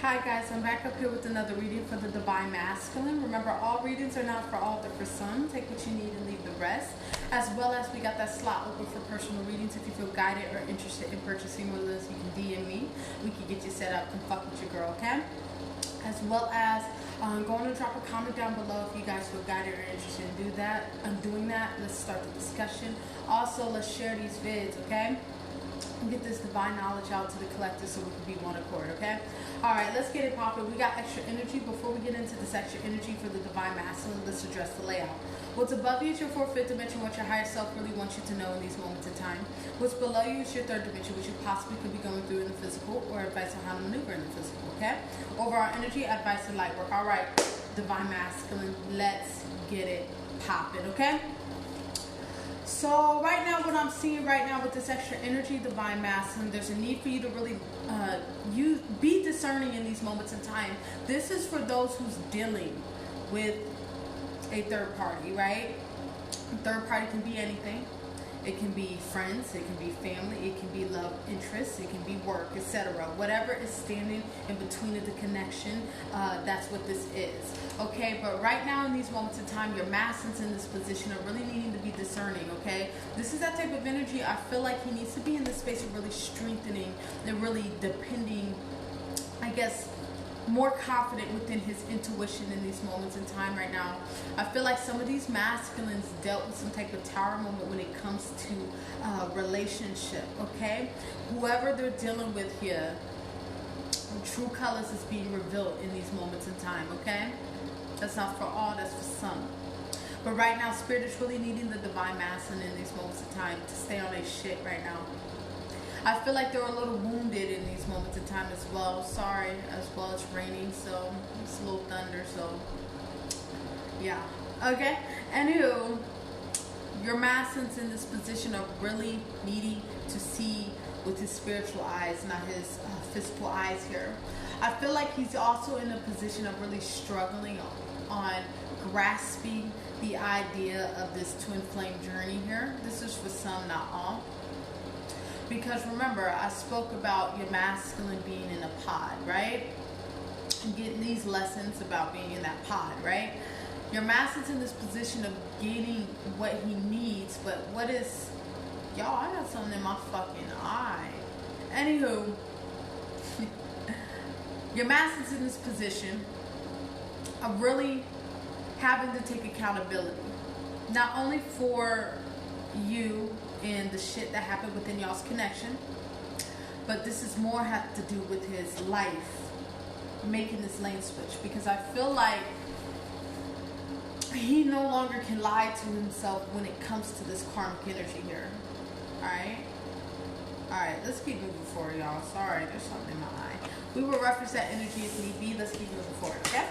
Hi guys, I'm back up here with another reading for the Divine Masculine. Remember, all readings are not for all, they're for some. Take what you need and leave the rest. As well as we got that slot open for personal readings. If you feel guided or interested in purchasing with us, you can DM me. We can get you set up and fuck with your girl, okay? As well as going to drop a comment down below if you guys feel guided or interested in doing that. Let's start the discussion. Also, let's share these vids, okay? Get this divine knowledge out to the collective so we can be one accord, okay? Alright, let's get it popping. We got extra energy. Before we get into this extra energy for the divine masculine, let's address the layout. What's above you is your fourth, fifth dimension, what your higher self really wants you to know in these moments in time. What's below you is your third dimension, which you possibly could be going through in the physical, or advice on how to maneuver in the physical, okay? Overall energy, advice, and light work. Alright, divine masculine, let's get it popping, okay? So right now, what I'm seeing right now with this extra energy, divine masculine, there's a need for you to really be discerning in these moments in time. This is for those who's dealing with a third party, right? Third party can be anything. It can be friends, it can be family, it can be love interests, it can be work, etc. Whatever is standing in between of the connection, that's what this is. Okay, but right now in these moments of time, your masculines in this position are really needing to be discerning, okay? This is that type of energy. I feel like he needs to be in this space of really strengthening and really depending, I guess, more confident within his intuition in these moments in time right now. I feel like some of these masculines dealt with some type of tower moment when it comes to relationship, okay? Whoever they're dealing with here, true colors is being revealed in these moments in time, okay? That's not for all, that's for some. But right now, Spirit is really needing the divine masculine in these moments of time to stay on their shit right now. I feel like they're a little wounded in these moments of time as well. Sorry, as well. It's raining, so it's a little thunder, so yeah. Okay. Anywho, your masculines in this position are really needing to see with his spiritual eyes, not his physical eyes here. I feel like he's also in a position of really struggling on grasping the idea of this twin flame journey here. This is for some, not all. Because remember, I spoke about your masculine being in a pod, right? And getting these lessons about being in that pod, right? Your masculine's in this position of getting what he needs, but what is... Y'all, I got something in my fucking eye. Anywho, your masculine's in this position of really having to take accountability. Not only for you and the shit that happened within y'all's connection, but this is more have to do with his life, making this lane switch, because I feel like he no longer can lie to himself when it comes to this karmic energy here. Alright, let's keep moving forward, y'all. Sorry, there's something in my eye. We will reference that energy if need be. Let's keep moving forward, okay?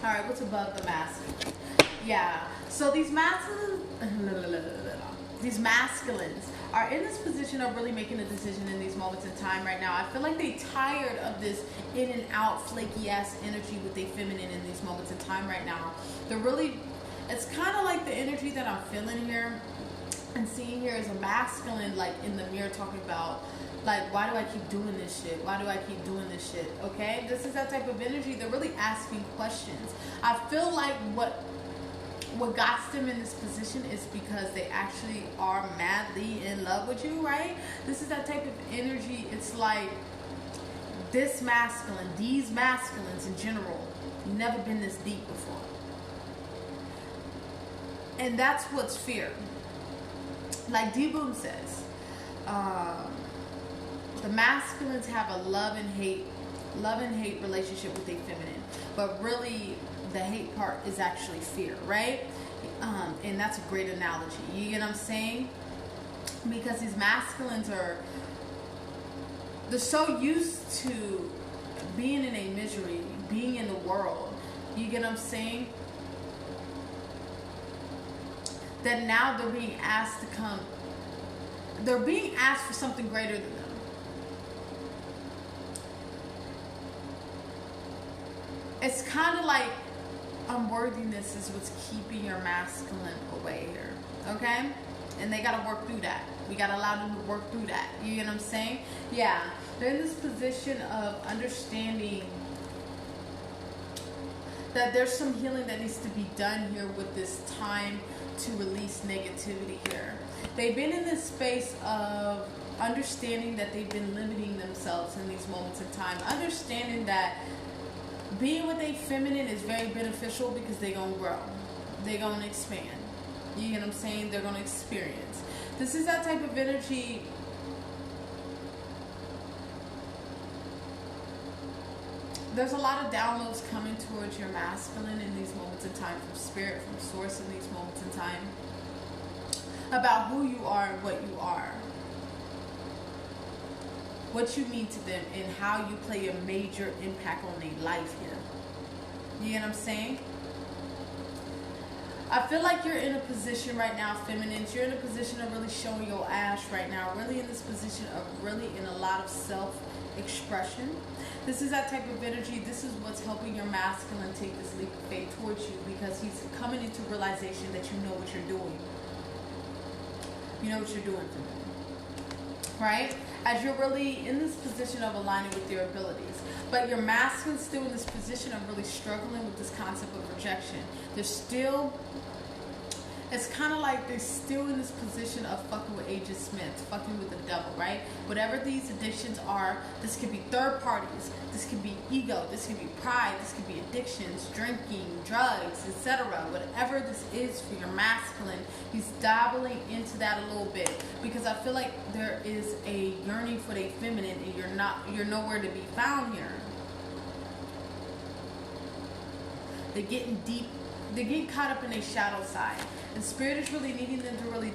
Alright, what's above the masculine? Yeah, so these masculines are in this position of really making a decision in these moments in time right now. I feel like they tired of this in and out flaky ass energy with a feminine in these moments in time right now. They're really, it's kind of like the energy that I'm feeling here and seeing here is a masculine like in the mirror talking about like, why do I keep doing this shit? Why do I keep doing this shit? Okay, this is that type of energy. They're really asking questions. I feel like what got them in this position is because they actually are madly in love with you, right? This is that type of energy. It's like this masculine, these masculines in general, never been this deep before. And that's what's fear. Like D-Boom says, the masculines have a love and hate relationship with a feminine, but really the hate part is actually fear, right? And that's a great analogy. You get what I'm saying? Because these masculines they're so used to being in a misery, being in the world. You get what I'm saying? That now they're being asked to come. They're being asked for something greater than them. It's kind of like unworthiness is what's keeping your masculine away here, okay? And they got to work through that. We got to allow them to work through that. You get what I'm saying? Yeah. They're in this position of understanding that there's some healing that needs to be done here with this time to release negativity here. They've been in this space of understanding that they've been limiting themselves in these moments in time. Understanding that being with a feminine is very beneficial because they're going to grow. They're going to expand. You get what I'm saying? They're going to experience. This is that type of energy. There's a lot of downloads coming towards your masculine in these moments in time from spirit, from source in these moments in time. About who you are and what you are. What you mean to them and how you play a major impact on their life here. You get what I'm saying? I feel like you're in a position right now, feminines. You're in a position of really showing your ass right now. Really in this position of really in a lot of self-expression. This is that type of energy. This is what's helping your masculine take this leap of faith towards you, because he's coming into realization that you know what you're doing. You know what you're doing for them. Right? As you're really in this position of aligning with your abilities. But your masculine's still in this position of really struggling with this concept of rejection. They're still, it's kind of like they're still in this position of fucking with Agent Smith, fucking with the devil, right? Whatever these addictions are, this could be third parties, this could be ego, this could be pride, this could be addictions, drinking, drugs, etc. Whatever this is for your masculine, he's dabbling into that a little bit, because I feel like there is a yearning for the feminine, and you're nowhere to be found here. They're getting deep. They're getting caught up in their shadow side. And Spirit is really needing them to really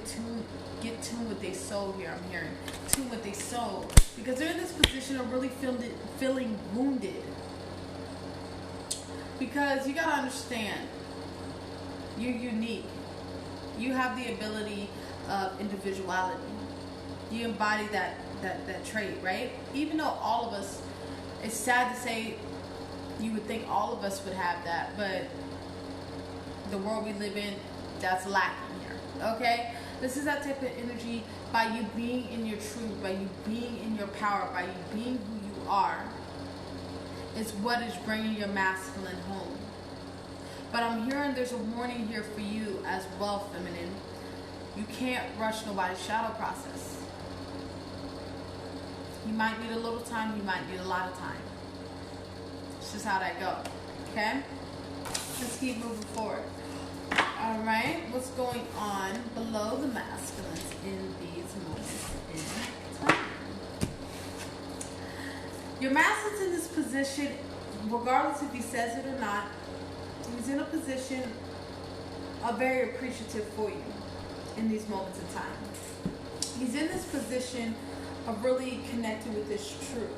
get tuned with their soul here, I'm hearing. Tune with their soul. Because they're in this position of really feeling wounded. Because you gotta understand, you're unique. You have the ability of individuality. You embody that trait, right? Even though all of us, it's sad to say, you would think all of us would have that, but the world we live in, that's lacking here. Okay? This is that type of energy. By you being in your truth, by you being in your power, by you being who you are, is what is bringing your masculine home. But I'm hearing there's a warning here for you as well, feminine. You can't rush nobody's shadow process. You might need a little time, you might need a lot of time. It's just how that goes. Okay? Let's keep moving forward. Alright, what's going on below the masculines in these moments in time? Your masculine's in this position, regardless if he says it or not, he's in a position of very appreciative for you in these moments in time. He's in this position of really connecting with this truth.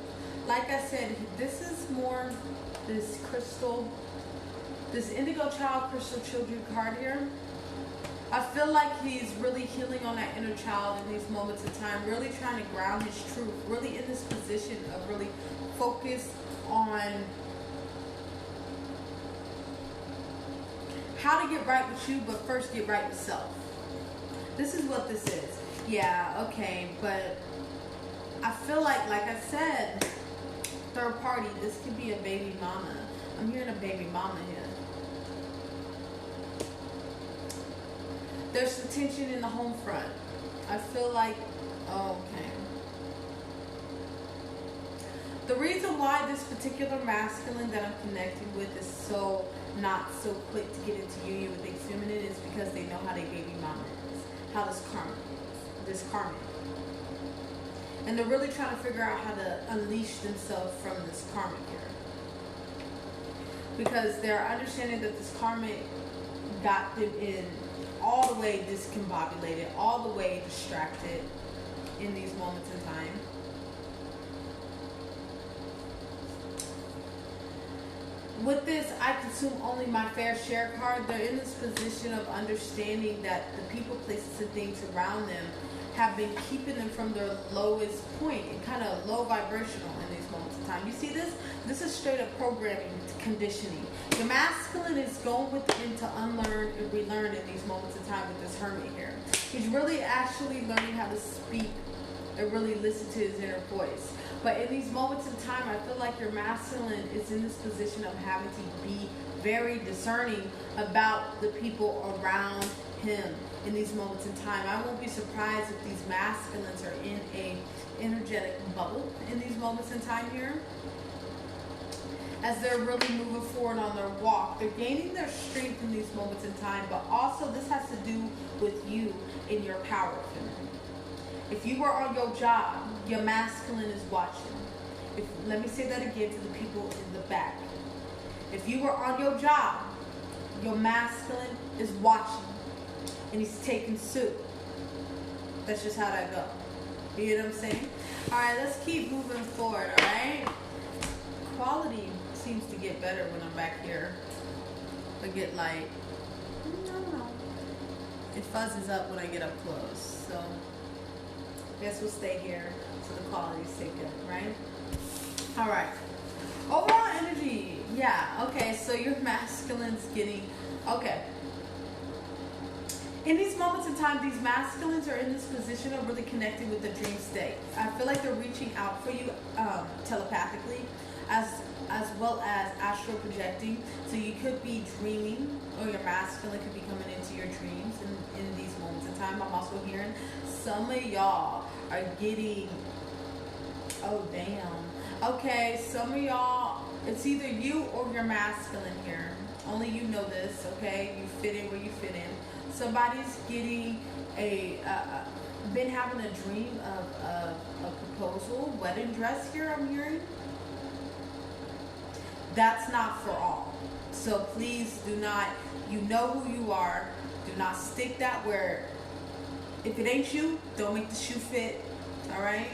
Like I said, this is more this crystal, this indigo child, crystal children card here. I feel like he's really healing on that inner child in these moments of time, really trying to ground his truth, really in this position of really focus on how to get right with you, but first get right with self. This is what this is. Yeah, okay, but I feel like I said, third party, this could be a baby mama. I'm hearing a baby mama here. There's the tension in the home front. I feel like, okay. The reason why this particular masculine that I'm connecting with is so not so quick to get into union with a feminine is because they know how their baby mama is, how this karmic. And they're really trying to figure out how to unleash themselves from this karmic here. Because they're understanding that this karmic got them in all the way discombobulated, all the way distracted in these moments in time. With this, I consume only my fair share card. They're in this position of understanding that the people, places, and things around them have been keeping them from their lowest point and kind of low vibrational in these moments of time. You see this? This is straight up programming, conditioning. The masculine is going within to unlearn and relearn in these moments of time with this hermit here. He's really actually learning how to speak and really listen to his inner voice. But in these moments in time, I feel like your masculine is in this position of having to be very discerning about the people around him in these moments in time. I won't be surprised if these masculines are in a energetic bubble in these moments in time here, as they're really moving forward on their walk. They're gaining their strength in these moments in time, but also this has to do with you in your power. If you were on your job, your masculine is watching. Let me say that again to the people in the back. If you were on your job, your masculine is watching and he's taking suit. That's just how that goes. You know what I'm saying? All right, let's keep moving forward, all right? Quality seems to get better when I'm back here. I get like, I don't know. It fuzzes up when I get up close. So I guess we'll stay here so the quality stay good, right? All right. Overall energy. Yeah, okay, so your masculine's getting, okay. In these moments in time, these masculines are in this position of really connecting with the dream state. I feel like they're reaching out for you telepathically, as well as astral projecting. So you could be dreaming, or your masculine could be coming into your dreams in these moments in time. I'm also hearing some of y'all are getting, oh damn. Okay, some of y'all, it's either you or your masculine here. Only you know this, okay? You fit in where you fit in. Somebody's getting been having a dream of a proposal, wedding dress here, I'm hearing. That's not for all. So please do not, you know who you are. Do not stick that where, if it ain't you, don't make the shoe fit, all right?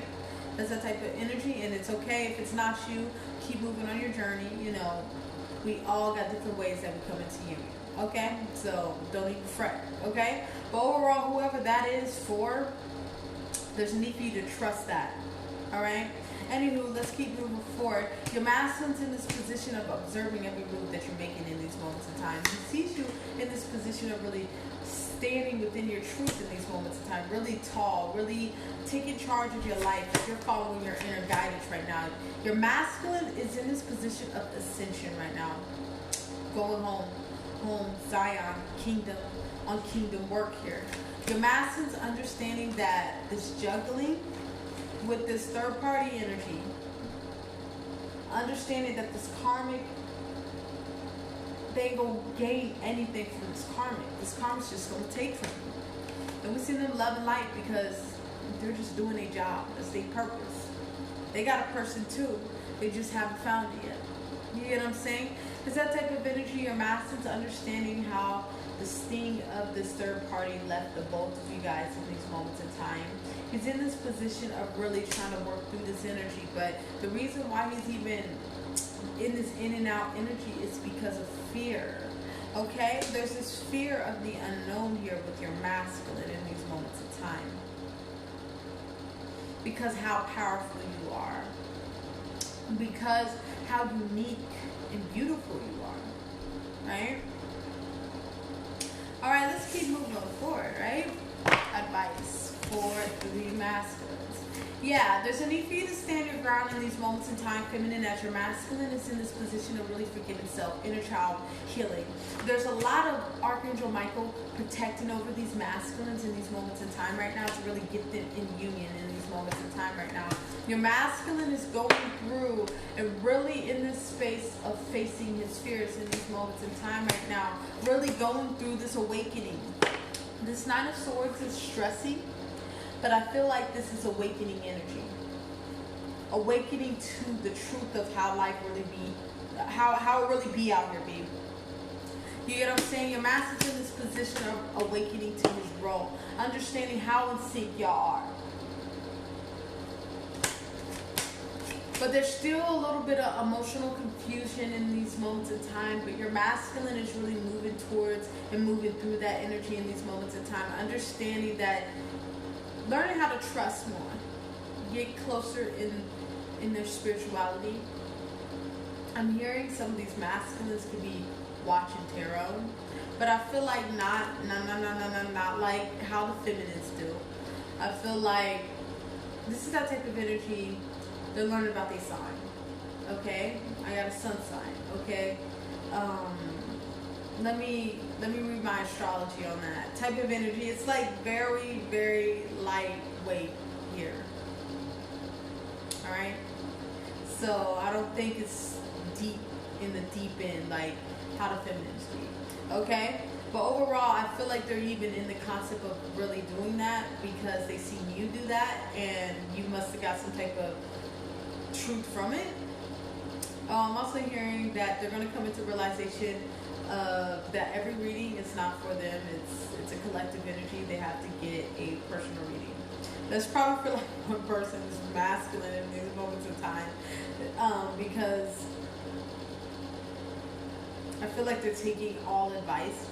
That's that type of energy, and it's okay if it's not you. Keep moving on your journey. You know, we all got different ways that we come into union. Okay, so don't even fret. Okay, but overall, whoever that is for, there's a need for you to trust that. All right. Anywho, let's keep moving forward. Your masculine's in this position of observing every move that you're making in these moments of time. He sees you in this position of really standing within your truth in these moments of time, really tall, really taking charge of your life. If you're following your inner guidance right now, your masculine is in this position of ascension right now, going home, Zion, kingdom, on kingdom work here. Your masculine's understanding that this juggling with this third party energy, understanding that this karmic, they ain't gonna gain anything from this karmic. This karmic's just gonna take from you. And we see them love and light because they're just doing their job. That's their purpose. They got a person too. They just haven't found it yet. You get what I'm saying? It's that type of energy. Your master's understanding how the sting of this third party left the both of you guys in these moments in time. He's in this position of really trying to work through this energy, but the reason why he's even in this in and out energy is because of fear. Okay? There's this fear of the unknown here with your masculine in these moments of time. Because how powerful you are. Because how unique and beautiful you are. Right? Alright, let's keep moving forward, right? Advice for the masculines. Yeah, there's a need for you to stand your ground in these moments in time, feminine, as your masculine is in this position of really forgiving self, inner child healing. There's a lot of Archangel Michael protecting over these masculines in these moments in time right now to really get them in union in these moments in time right now. Your masculine is going through and really in this space of facing his fears in these moments in time right now, really going through this awakening. This Nine of Swords is stressing, but I feel like this is awakening energy. Awakening to the truth of how life really be, how it really be out here, babe. You get what I'm saying? Your master's in this position of awakening to his role, understanding how in sync y'all are. But there's still a little bit of emotional confusion in these moments of time, but your masculine is really moving towards and moving through that energy in these moments of time, understanding that learning how to trust more, get closer in their spirituality. I'm hearing some of these masculines could be watching tarot, but I feel like not like how the feminines do. I feel like this is that type of energy. They're learning about their sign. Okay, I got a sun sign. Okay, let me read my astrology on that type of energy. It's like very, very lightweight here. All right, so I don't think it's deep in the deep end like how the feminines do. Okay, but overall, I feel like they're even in the concept of really doing that because they see you do that, and you must have got some type of truth from it. I'm also hearing that they're going to come into realization that every reading is not for them. It's a collective energy. They have to get a personal reading. That's probably for like one person who's masculine in these moments of time, because I feel like they're taking all advice,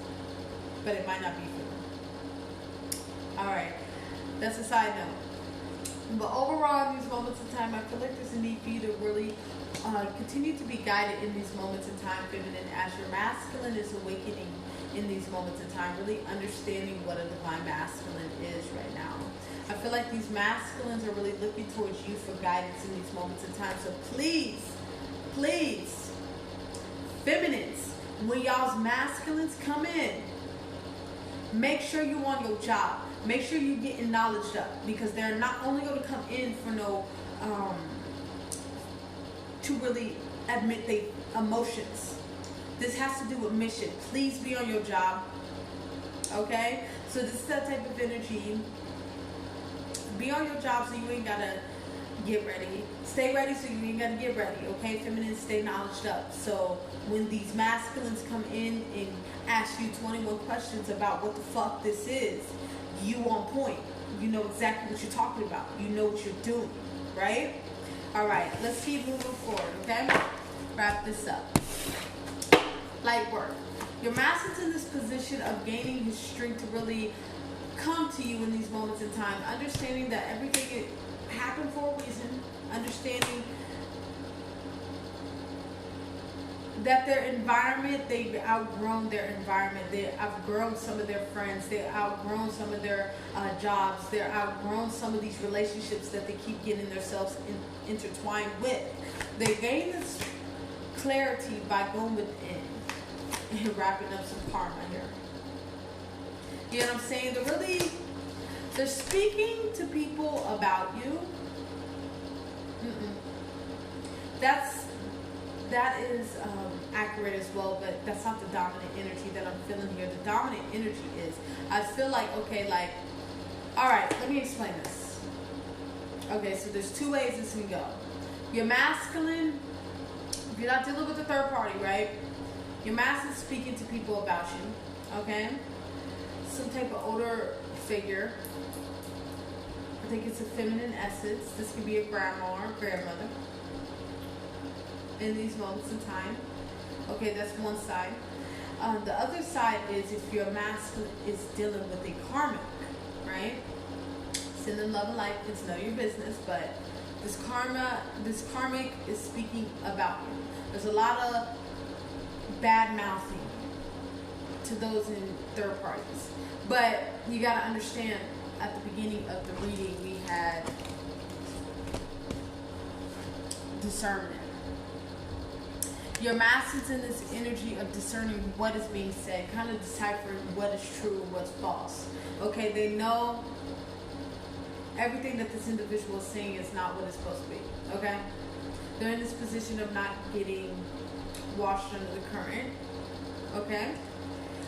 but it might not be for them. All right, that's a side note. But overall, in these moments of time, I feel like there's a need for you to really continue to be guided in these moments in time, feminine, as your masculine is awakening in these moments in time, really understanding what a divine masculine is right now. I feel like these masculines are really looking towards you for guidance in these moments in time. So please, please, feminines, when y'all's masculines come in, make sure you on your job. Make sure you getting knowledge up, because they're not only going to come in for no to really admit their emotions. This has to do with mission. Please be on your job. Okay? So this is that type of energy. Be on your job so you ain't gotta get ready. Stay ready so you ain't gotta get ready. Okay? Feminine, stay knowledged up. So when these masculines come in and ask you 21 questions about what the fuck this is, you on point. You know exactly what you're talking about. You know what you're doing. Right? Alright, let's keep moving forward, okay? Wrap this up. Light work. Your master's in this position of gaining his strength to really come to you in these moments in time. Understanding that everything happened for a reason. Understanding that their environment, they've outgrown their environment. They've outgrown some of their friends. They've outgrown some of their jobs. They've outgrown some of these relationships that they keep getting themselves intertwined with. They gain this clarity by going within and wrapping up some karma here. You know what I'm saying? They're speaking to people about you. That is accurate as well, but that's not the dominant energy that I'm feeling here. The dominant energy is, I feel like, okay, like, all right, let me explain this. Okay, so there's two ways this can go. Your masculine, if you're not dealing with a third party, right? Your masculine is speaking to people about you, okay? Some type of older figure. I think it's a feminine essence. This could be a grandma or a grandmother in these moments in time. Okay, that's one side. The other side is if your masculine is dealing with a karmic, right? Sin and love and life, it's none of your business, but this karmic is speaking about you. There's a lot of bad mouthing to those in third parties. But you gotta understand, at the beginning of the reading, we had discernment. Your master's in this energy of discerning what is being said, kind of deciphering what is true and what's false. Okay, they know everything that this individual is saying is not what it's supposed to be. Okay? They're in this position of not getting washed under the current. Okay?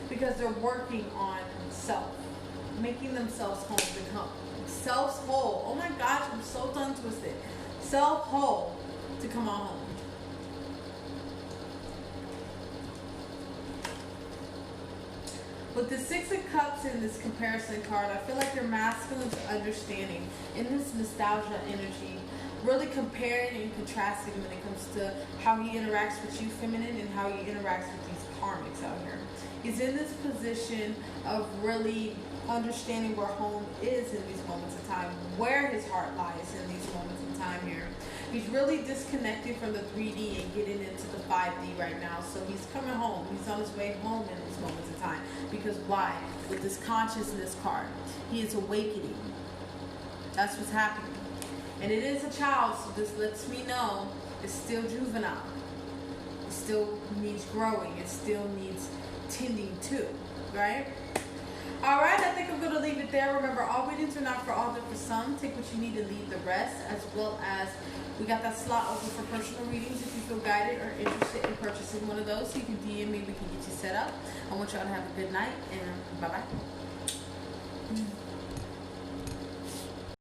Because they're working on self. Making themselves whole. Become self whole. Oh my gosh, I'm so tongue twisted. Self whole to come on home. With the Six of Cups in this comparison card, I feel like your masculine's understanding in this nostalgia energy, really comparing and contrasting when it comes to how he interacts with you, feminine, and how he interacts with these karmics out here. He's in this position of really understanding where home is in these moments of time, where his heart lies in these moments of time here. He's really disconnecting from the 3D and getting into the 5D right now. So he's coming home. He's on his way home in these moments of time. Because why? With this consciousness card, he is awakening. That's what's happening. And it is a child, so this lets me know it's still juvenile. It still needs growing. It still needs tending to, right? All right, I think I'm going to leave it there. Remember, all readings are not for all, they're for some. Take what you need and leave the rest, as well as we got that slot open for personal readings. If you feel guided or interested in purchasing one of those, you can DM me. We can get you set up. I want y'all to have a good night, and bye-bye.